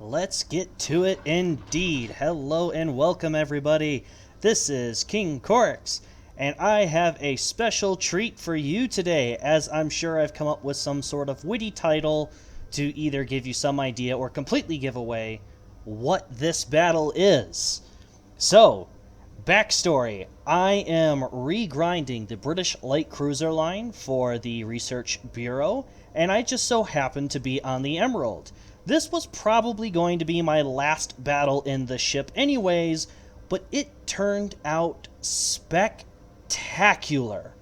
Let's get to it indeed. Hello and welcome everybody. This is King Korix, and I have a special treat for you today, as I'm sure I've come up with some sort of witty title to either give you some idea or completely give away what this battle is. So, backstory. I am regrinding the British Light Cruiser line for the Research Bureau, and I just so happened to be on the Emerald. This was probably going to be my last battle in the ship anyways, but it turned out spectacular.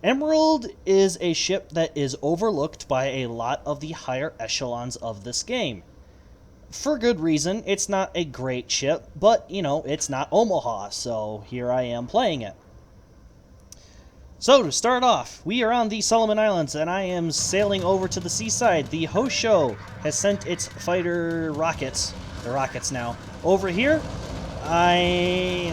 Emerald is a ship that is overlooked by a lot of the higher echelons of this game. For good reason. It's not a great ship, but, you know, it's not Omaha, so here I am playing it. So, to start off, we are on the Solomon Islands, and I am sailing over to the seaside. The Hosho has sent its fighter rockets, the rockets now, over here. Okay,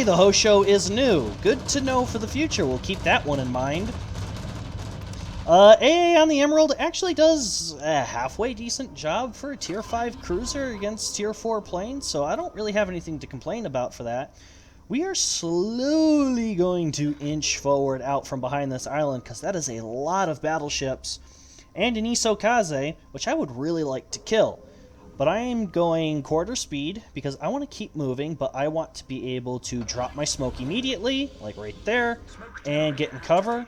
the Hosho is new. Good to know for the future. We'll keep that one in mind. AA on the Emerald actually does a halfway decent job for a Tier 5 cruiser against Tier 4 planes, so I don't really have anything to complain about for that. We are slowly going to inch forward out from behind this island, because that is a lot of battleships, and an Isokaze, which I would really like to kill. But I am going quarter speed, because I want to keep moving, but I want to be able to drop my smoke immediately, like right there, and get in cover.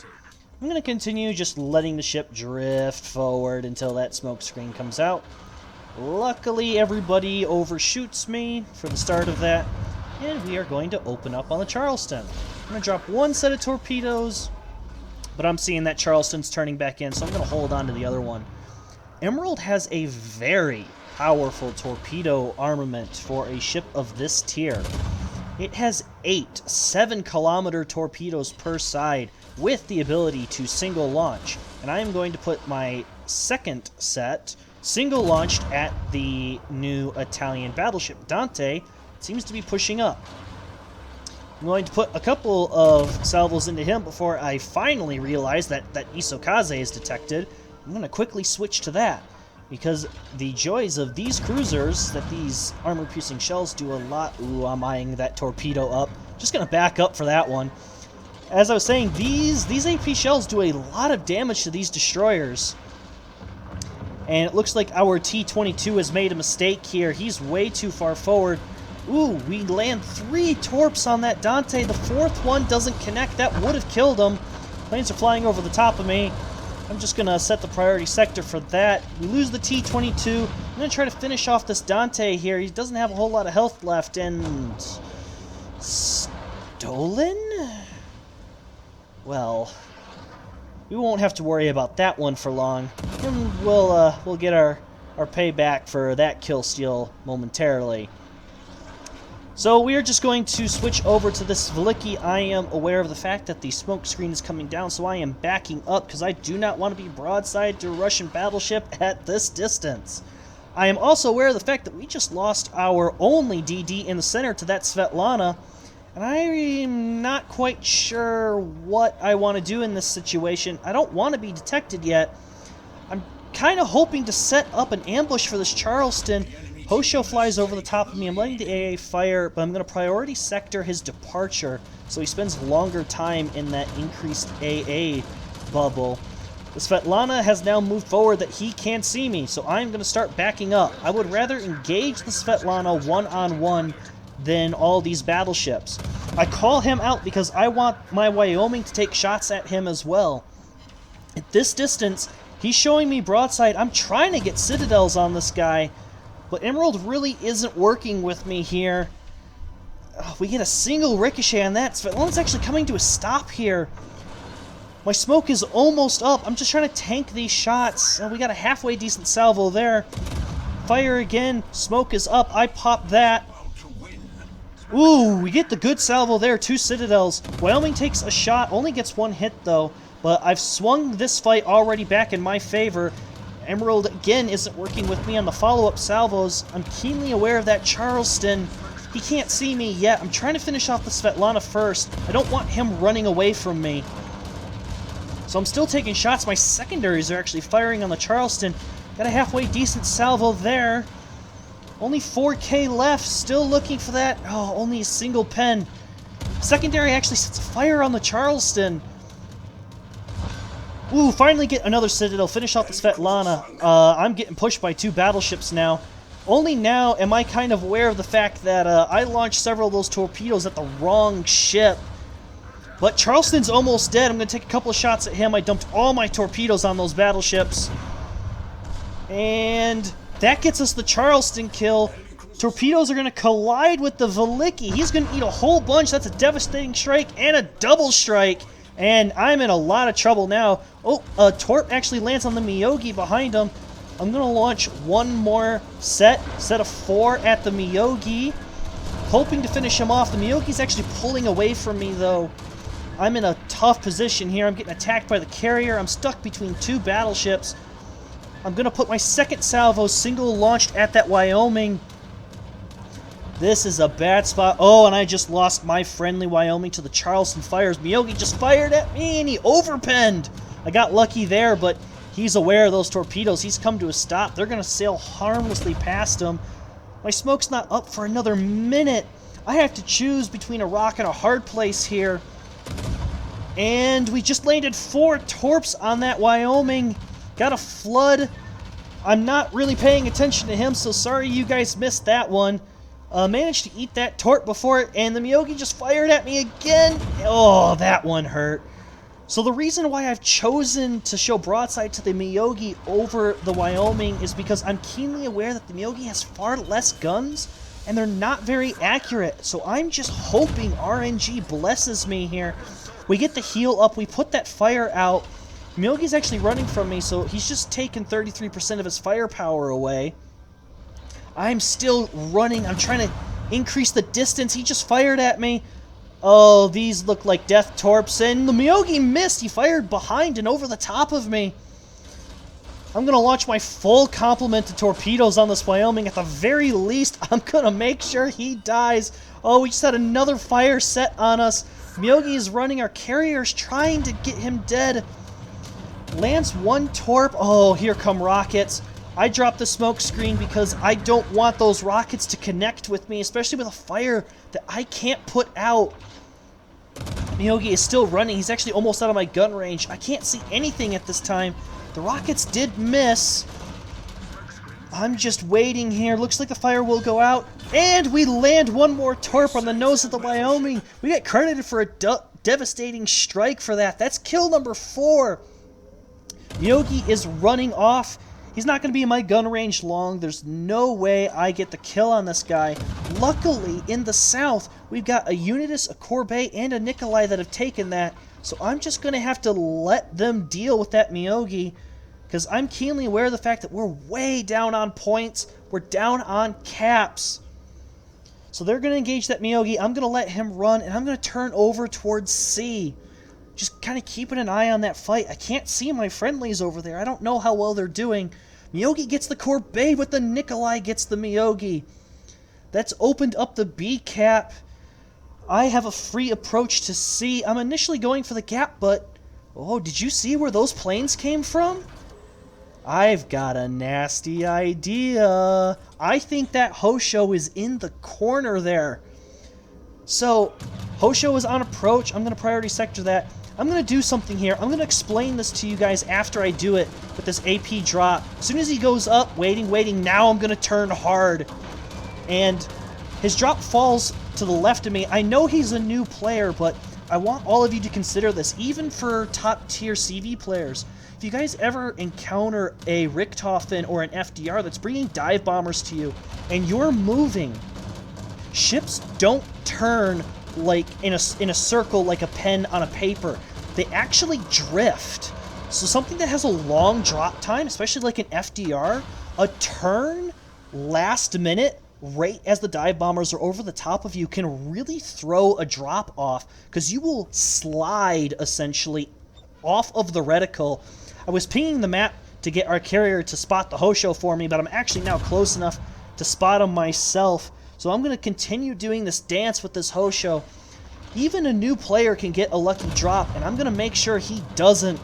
I'm going to continue just letting the ship drift forward until that smoke screen comes out. Luckily, everybody overshoots me for the start of that, and we are going to open up on the Charleston. I'm going to drop one set of torpedoes, but I'm seeing that Charleston's turning back in, so I'm going to hold on to the other one. Emerald has a very powerful torpedo armament for a ship of this tier. It has 8 7-kilometer torpedoes per side with the ability to single launch, and I am going to put my second set single launched at the new Italian battleship Dante. It seems to be pushing up. I'm going to put a couple of salvos into him before I finally realize that Isokaze is detected. I'm going to quickly switch to that, because the joys of these cruisers, that these armor-piercing shells do a lot. Ooh, I'm eyeing that torpedo up. Just going to back up for that one. As I was saying, these AP shells do a lot of damage to these destroyers. And it looks like our T-22 has made a mistake here. He's way too far forward. Ooh, we land 3 torps on that Dante. The 4th one doesn't connect. That would have killed him. Planes are flying over the top of me. I'm just going to set the priority sector for that. We lose the T-22. I'm going to try to finish off this Dante here. He doesn't have a whole lot of health left. And stolen? Well, we won't have to worry about that one for long. And we'll get our payback for that kill steal momentarily. So we are just going to switch over to this Veliki. I am aware of the fact that the smoke screen is coming down, so I am backing up because I do not want to be broadside to a Russian battleship at this distance. I am also aware of the fact that we just lost our only DD in the center to that Svetlana, and I am not quite sure what I want to do in this situation. I don't want to be detected yet. I'm kind of hoping to set up an ambush for this Charleston. Hosho flies over the top of me. I'm letting the AA fire, but I'm going to priority sector his departure so he spends longer time in that increased AA bubble. The Svetlana has now moved forward that he can't see me, so I'm going to start backing up. I would rather engage the Svetlana one-on-one than all these battleships. I call him out because I want my Wyoming to take shots at him as well. At this distance, he's showing me broadside. I'm trying to get citadels on this guy, but Emerald really isn't working with me here. We get a single ricochet on that. Svetlana's actually coming to a stop here. My smoke is almost up. I'm just trying to tank these shots. We got a halfway decent salvo there. Fire again. Smoke is up. I pop that. Ooh, we get the good salvo there. 2 citadels. Wyoming takes a shot. Only gets 1 hit, though. But I've swung this fight already back in my favor. Emerald, again, isn't working with me on the follow-up salvos. I'm keenly aware of that Charleston. He can't see me yet. I'm trying to finish off the Svetlana first. I don't want him running away from me. So I'm still taking shots. My secondaries are actually firing on the Charleston. Got a halfway decent salvo there. Only 4K left. Still looking for that. Oh, only a single pen. Secondary actually sets a fire on the Charleston. Ooh, finally get another Citadel. Finish off the Svetlana. I'm getting pushed by 2 battleships now. Only now am I kind of aware of the fact that I launched several of those torpedoes at the wrong ship. But Charleston's almost dead. I'm going to take a couple of shots at him. I dumped all my torpedoes on those battleships. And that gets us the Charleston kill. Torpedoes are going to collide with the Veliky. He's going to eat a whole bunch. That's a devastating strike and a double strike. And I'm in a lot of trouble now. Oh, a Torp actually lands on the Miyogi behind him. I'm going to launch one more set of 4 at the Miyogi, hoping to finish him off. The Miyogi's actually pulling away from me, though. I'm in a tough position here. I'm getting attacked by the carrier. I'm stuck between 2 battleships. I'm going to put my second salvo single launched at that Wyoming. This is a bad spot. Oh, and I just lost my friendly Wyoming to the Charleston fires. Miyogi just fired at me, and he overpenned. I got lucky there, but he's aware of those torpedoes. He's come to a stop. They're going to sail harmlessly past him. My smoke's not up for another minute. I have to choose between a rock and a hard place here. And we just landed 4 torps on that Wyoming. Got a flood. I'm not really paying attention to him, so sorry you guys missed that one. Managed to eat that torp before it, and the Miyogi just fired at me again. Oh, that one hurt. So the reason why I've chosen to show broadside to the Miyogi over the Wyoming is because I'm keenly aware that the Miyogi has far less guns, and they're not very accurate. So I'm just hoping RNG blesses me here. We get the heal up, we put that fire out. Miyogi's actually running from me, so he's just taken 33% of his firepower away. I'm still running. I'm trying to increase the distance. He just fired at me. Oh, these look like death torps, and the Miyogi missed. He fired behind and over the top of me. I'm going to launch my full complement of torpedoes on this Wyoming. At the very least, I'm going to make sure he dies. Oh, we just had another fire set on us. Miyogi is running. Our carrier's trying to get him dead. Lands 1 torp. Oh, here come rockets. I dropped the smoke screen because I don't want those rockets to connect with me, especially with a fire that I can't put out. Miyogi is still running. He's actually almost out of my gun range. I can't see anything at this time. The rockets did miss. I'm just waiting here. Looks like the fire will go out. And we land 1 more torp on the nose of the Wyoming. We get credited for a devastating strike for that. That's kill number 4. Miyogi is running off. He's not going to be in my gun range long. There's no way I get the kill on this guy. Luckily, in the south, we've got a Unitas, a Courbet, and a Nikolai that have taken that. So I'm just going to have to let them deal with that Miyogi, because I'm keenly aware of the fact that we're way down on points. We're down on caps. So they're going to engage that Miyogi. I'm going to let him run, and I'm going to turn over towards C. Just kind of keeping an eye on that fight. I can't see my friendlies over there. I don't know how well they're doing. Miyogi gets the Courbet, but the Nikolai gets the Miyogi. That's opened up the B cap. I have a free approach to C. I'm initially going for the gap, but... Oh, did you see where those planes came from? I've got a nasty idea. I think that Hosho is in the corner there. So, Hosho is on approach. I'm going to priority sector that. I'm going to do something here. I'm going to explain this to you guys after I do it with this AP drop. As soon as he goes up, waiting, now I'm going to turn hard. And his drop falls to the left of me. I know he's a new player, but I want all of you to consider this, even for top-tier CV players. If you guys ever encounter a Richthofen or an FDR that's bringing dive bombers to you, and you're moving, ships don't turn like in a circle like a pen on a paper. They actually drift. So something that has a long drop time, especially like an FDR, a turn last minute right as the dive bombers are over the top of you can really throw a drop off, because you will slide essentially off of the reticle. I was pinging the map to get our carrier to spot the Hosho for me, but I'm actually now close enough to spot him myself. So I'm going to continue doing this dance with this Hosho. Even a new player can get a lucky drop, and I'm going to make sure he doesn't.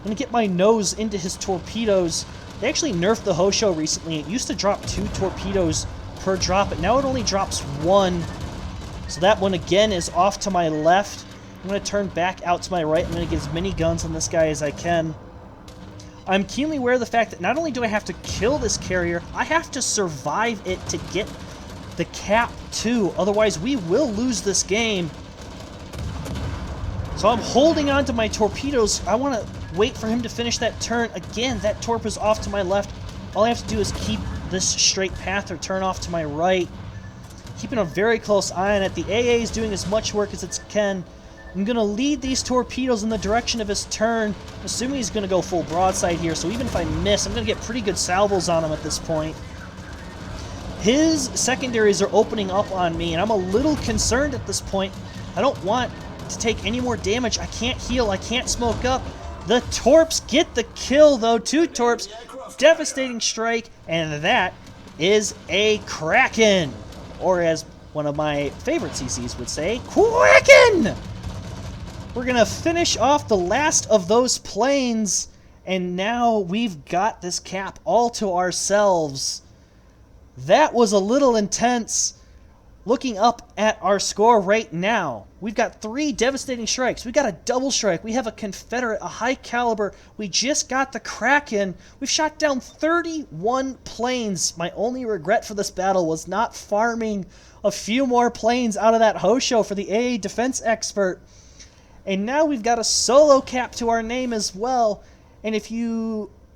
going to get my nose into his torpedoes. They actually nerfed the Hosho recently. It used to drop 2 torpedoes per drop, but now it only drops 1. So that one again is off to my left. I'm going to turn back out to my right. I'm going to get as many guns on this guy as I can. I'm keenly aware of the fact that not only do I have to kill this carrier, I have to survive it to get the cap too. Otherwise, we will lose this game. So I'm holding on to my torpedoes. I want to wait for him to finish that turn. Again, that torp is off to my left. All I have to do is keep this straight path or turn off to my right. Keeping a very close eye on it. The AA is doing as much work as it can. I'm going to lead these torpedoes in the direction of his turn, assuming he's going to go full broadside here. So even if I miss, I'm going to get pretty good salvos on him at this point. His secondaries are opening up on me, and I'm a little concerned at this point. I don't want to take any more damage. I can't heal. I can't smoke up. The torps get the kill, though. 2 torps. Devastating strike, and that is a Kraken. Or as one of my favorite CCs would say, Kraken! We're going to finish off the last of those planes, and now we've got this cap all to ourselves. That was a little intense. Looking up at our score right now, we've got 3 devastating strikes. We got a double strike. We have a Confederate, a high caliber. We just got the Kraken. We've shot down 31 planes. My only regret for this battle was not farming a few more planes out of that Hosho for the AA defense expert. And now we've got a solo cap to our name as well. And if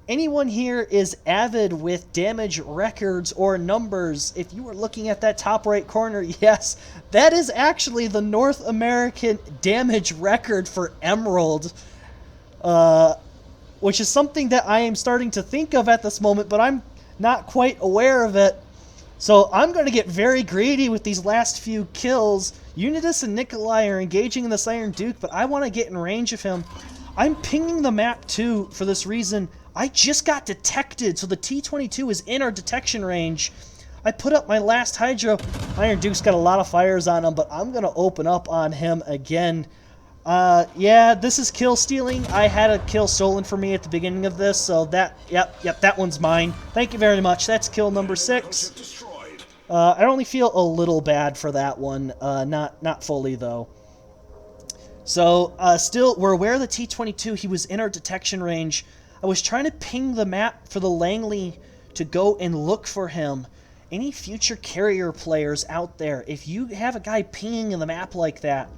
anyone here is avid with damage records or numbers, if you were looking at that top right corner, yes, that is actually the North American damage record for Emerald, which is something that I am starting to think of at this moment, but I'm not quite aware of it. So I'm going to get very greedy with these last few kills. Unitas and Nikolai are engaging in this Iron Duke, but I want to get in range of him. I'm pinging the map too for this reason. I just got detected, so the T-22 is in our detection range. I put up my last Hydro. Iron Duke's got a lot of fires on him, but I'm going to open up on him again. Yeah, this is kill stealing. I had a kill stolen from me at the beginning of this, so yep, that one's mine. Thank you very much. That's kill number 6. I only feel a little bad for that one, not fully though. So, still, we're aware of the T-22. He was in our detection range. I was trying to ping the map for the Langley to go and look for him. Any future carrier players out there, if you have a guy pinging the map like that,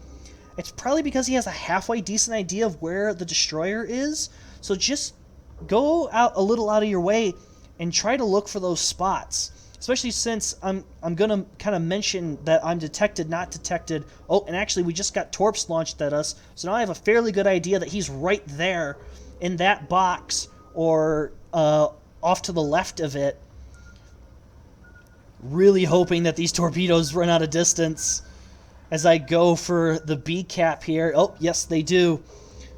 it's probably because he has a halfway decent idea of where the destroyer is. So just go out a little out of your way and try to look for those spots. Especially since I'm going to kind of mention that I'm detected, not detected. Oh, and actually we just got torps launched at us. So now I have a fairly good idea that he's right there in that box or off to the left of it. Really hoping that these torpedoes run out of distance as I go for the B cap here. Oh, yes, they do.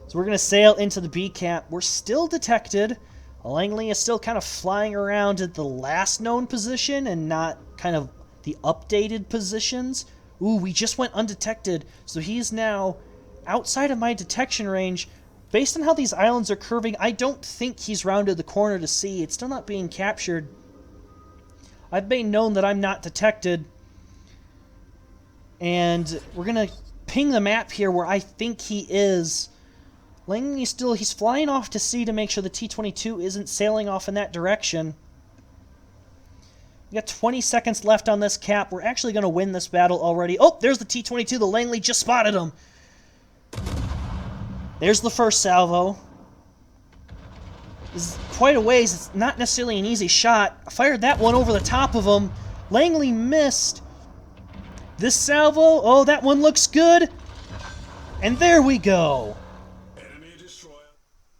So we're going to sail into the B cap. We're still detected. Langley is still kind of flying around at the last known position and not kind of the updated positions. Ooh, we just went undetected, so he's now outside of my detection range. Based on how these islands are curving, I don't think he's rounded the corner to sea. It's still not being captured. I've made known that I'm not detected. And we're going to ping the map here where I think he is. Langley he's flying off to sea to make sure the T-22 isn't sailing off in that direction. We got 20 seconds left on this cap. We're actually going to win this battle already. Oh, there's the T-22. The Langley just spotted him. There's the first salvo. This is quite a ways. It's not necessarily an easy shot. I fired that one over the top of him. Langley missed. This salvo, oh, that one looks good. And there we go.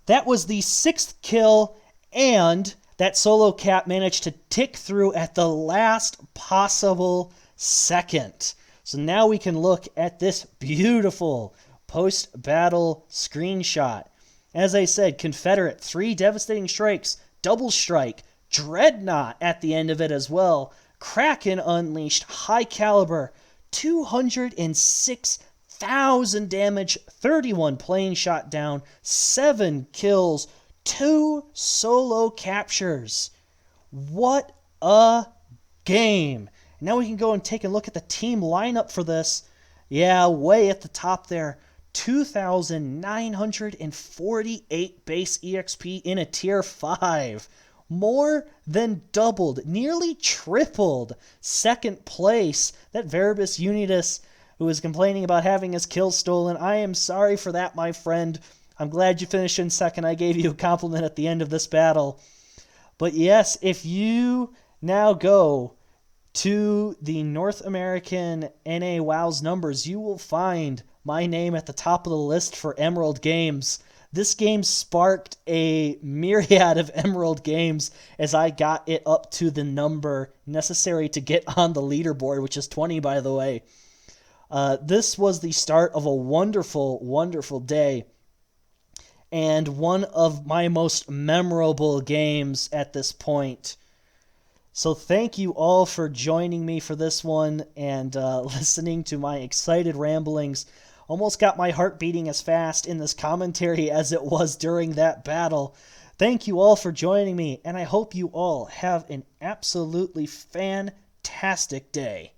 That was the 6th kill, and that solo cap managed to tick through at the last possible second. So now we can look at this beautiful post-battle screenshot. As I said, Confederate, 3 devastating strikes, double strike, Dreadnought at the end of it as well, Kraken unleashed, high caliber, 206 1,000 damage, 31 plane shot down, 7 kills, 2 solo captures. What a game. Now we can go and take a look at the team lineup for this. Yeah, way at the top there. 2,948 base EXP in a tier 5. More than doubled, nearly tripled second place. That Veribus Unitas, who was complaining about having his kills stolen, I am sorry for that, my friend. I'm glad you finished in second. I gave you a compliment at the end of this battle. But yes, if you now go to the North American NA WoW's numbers, you will find my name at the top of the list for Emerald Games. This game sparked a myriad of Emerald Games as I got it up to the number necessary to get on the leaderboard, which is 20, by the way. This was the start of a wonderful, wonderful day, and one of my most memorable games at this point. So thank you all for joining me for this one and listening to my excited ramblings. Almost got my heart beating as fast in this commentary as it was during that battle. Thank you all for joining me, and I hope you all have an absolutely fantastic day.